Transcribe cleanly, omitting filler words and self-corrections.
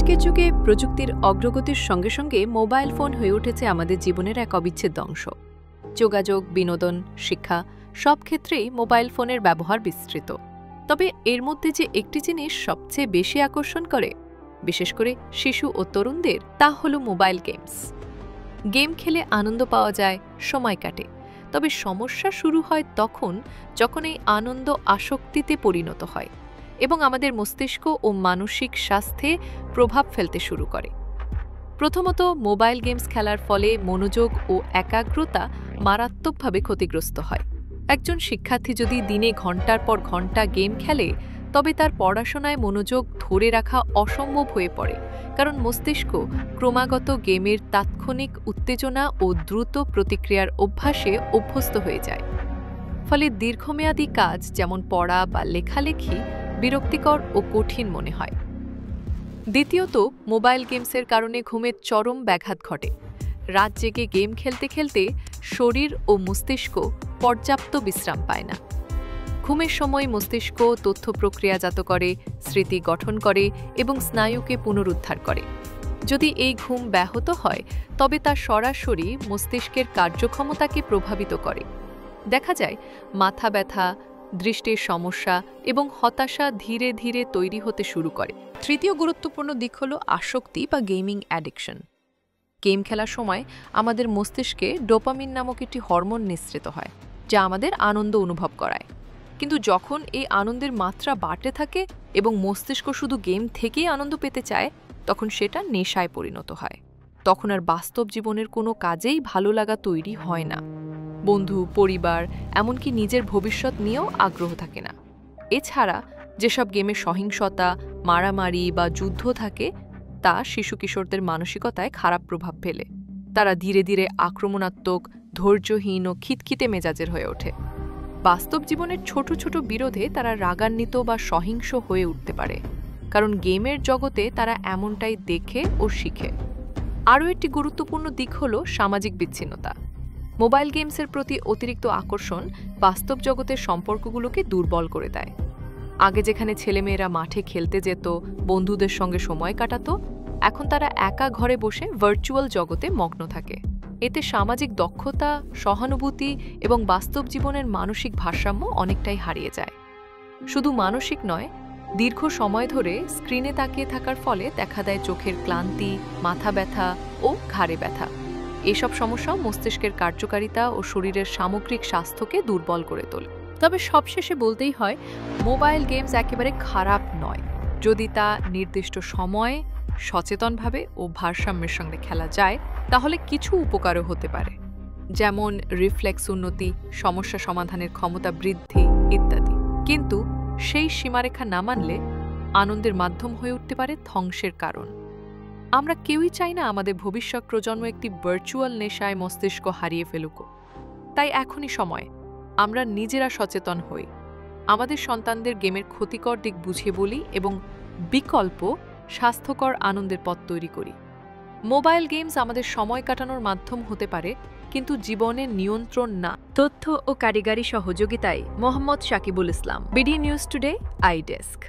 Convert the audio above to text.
আজকের যুগে প্রযুক্তির অগ্রগতির সঙ্গে সঙ্গে মোবাইল ফোন হয়ে উঠেছে আমাদের জীবনের এক অবিচ্ছেদ্য অংশ। যোগাযোগ, বিনোদন, শিক্ষা সব ক্ষেত্রেই মোবাইল ফোনের ব্যবহার বিস্তৃত। তবে এর মধ্যে যে একটি জিনিস সবচেয়ে বেশি আকর্ষণ করে, বিশেষ করে শিশু ও তরুণদের, তা হল মোবাইল গেমস। গেম খেলে আনন্দ পাওয়া যায়, সময় কাটে। তবে সমস্যা শুরু হয় তখন যখন এই আনন্দ আসক্তিতে পরিণত হয় এবং আমাদের মস্তিষ্ক ও মানসিক স্বাস্থ্যে প্রভাব ফেলতে শুরু করে। প্রথমত, মোবাইল গেমস খেলার ফলে মনোযোগ ও একাগ্রতা মারাত্মকভাবে ক্ষতিগ্রস্ত হয়। একজন শিক্ষার্থী যদি দিনে ঘণ্টার পর ঘণ্টা গেম খেলে, তবে তার পড়াশোনায় মনোযোগ ধরে রাখা অসম্ভব হয়ে পড়ে, কারণ মস্তিষ্ক ক্রমাগত গেমের তাৎক্ষণিক উত্তেজনা ও দ্রুত প্রতিক্রিয়ার অভ্যাসে অভ্যস্ত হয়ে যায়। ফলে দীর্ঘমেয়াদী কাজ যেমন পড়া বা লেখালেখি বিরক্তিকর ও কঠিন মনে হয়। দ্বিতীয়ত, মোবাইল গেমসের কারণে ঘুমের চরম ব্যাঘাত ঘটে। রাত জেগে গেম খেলতে খেলতে শরীর ও মস্তিষ্ক পর্যাপ্ত বিশ্রাম পায় না। ঘুমের সময় মস্তিষ্ক তথ্য প্রক্রিয়াজাত করে, স্মৃতি গঠন করে এবং স্নায়ুকে পুনরুদ্ধার করে। যদি এই ঘুম ব্যাহত হয়, তবে তা সরাসরি মস্তিষ্কের কার্যক্ষমতাকে প্রভাবিত করে। দেখা যায় মাথা ব্যথা, দৃষ্টির সমস্যা এবং হতাশা ধীরে ধীরে তৈরি হতে শুরু করে। তৃতীয় গুরুত্বপূর্ণ দিক হল আসক্তি বা গেমিং অ্যাডিকশন। গেম খেলার সময় আমাদের মস্তিষ্কে ডোপামিন নামক একটি হরমোন নিঃসৃত হয়, যা আমাদের আনন্দ অনুভব করায়। কিন্তু যখন এই আনন্দের মাত্রা বাড়তে থাকে এবং মস্তিষ্ক শুধু গেম থেকেই আনন্দ পেতে চায়, তখন সেটা নেশায় পরিণত হয়। তখন আর বাস্তব জীবনের কোনো কাজেই ভালো লাগা তৈরি হয় না। বন্ধু, পরিবার, এমনকি নিজের ভবিষ্যৎ নিয়েও আগ্রহ থাকে না। এছাড়া যেসব গেমে সহিংসতা, মারামারি বা যুদ্ধ থাকে, তা শিশু কিশোরদের মানসিকতায় খারাপ প্রভাব ফেলে। তারা ধীরে ধীরে আক্রমণাত্মক, ধৈর্যহীন ও খিটখিটে মেজাজের হয়ে ওঠে। বাস্তব জীবনের ছোট ছোট বিরোধে তারা রাগান্বিত বা সহিংস হয়ে উঠতে পারে, কারণ গেমের জগতে তারা এমনটাই দেখে ও শিখে। আরও একটি গুরুত্বপূর্ণ দিক হল সামাজিক বিচ্ছিন্নতা। মোবাইল গেমসের প্রতি অতিরিক্ত আকর্ষণ বাস্তব জগতের সম্পর্কগুলোকে দুর্বল করে দেয়। আগে যেখানে ছেলেমেয়েরা মাঠে খেলতে যেত, বন্ধুদের সঙ্গে সময় কাটাতো, এখন তারা একা ঘরে বসে ভার্চুয়াল জগতে মগ্ন থাকে। এতে সামাজিক দক্ষতা, সহানুভূতি এবং বাস্তব জীবনের মানসিক ভারসাম্য অনেকটাই হারিয়ে যায়। শুধু মানসিক নয়, দীর্ঘ সময় ধরে স্ক্রিনে তাকিয়ে থাকার ফলে দেখা দেয় চোখের ক্লান্তি, মাথা ব্যথা ও ঘাড়ে ব্যথা। এসব সমস্যাও মস্তিষ্কের কার্যকারিতা ও শরীরের সামগ্রিক স্বাস্থ্যকে দুর্বল করে তোলে। তবে সবশেষে বলতেই হয়, মোবাইল গেমস একেবারে খারাপ নয়, যদি তা নির্দিষ্ট সময়ে, সচেতনভাবে ও ভারসাম্যের সঙ্গে খেলা যায়, তাহলে কিছু উপকারও হতে পারে, যেমন রিফ্লেক্স উন্নতি, সমস্যা সমাধানের ক্ষমতা বৃদ্ধি ইত্যাদি। কিন্তু সেই সীমারেখা না মানলে আনন্দের মাধ্যম হয়ে উঠতে পারে ধ্বংসের কারণ। আমরা কেউই চাই না আমাদের ভবিষ্যৎ প্রজন্ম একটি ভার্চুয়াল নেশায় মস্তিষ্ক হারিয়ে ফেলুক। তাই এখনই সময় আমরা নিজেরা সচেতন হই, আমাদের সন্তানদের গেমের ক্ষতিকর দিক বুঝিয়ে বলি এবং বিকল্প স্বাস্থ্যকর আনন্দের পথ তৈরি করি। মোবাইল গেমস আমাদের সময় কাটানোর মাধ্যম হতে পারে, কিন্তু জীবনের নিয়ন্ত্রণ না। তথ্য ও কারিগরি সহযোগিতায় Mohammad Sakibul Islam, BD news today, I desk.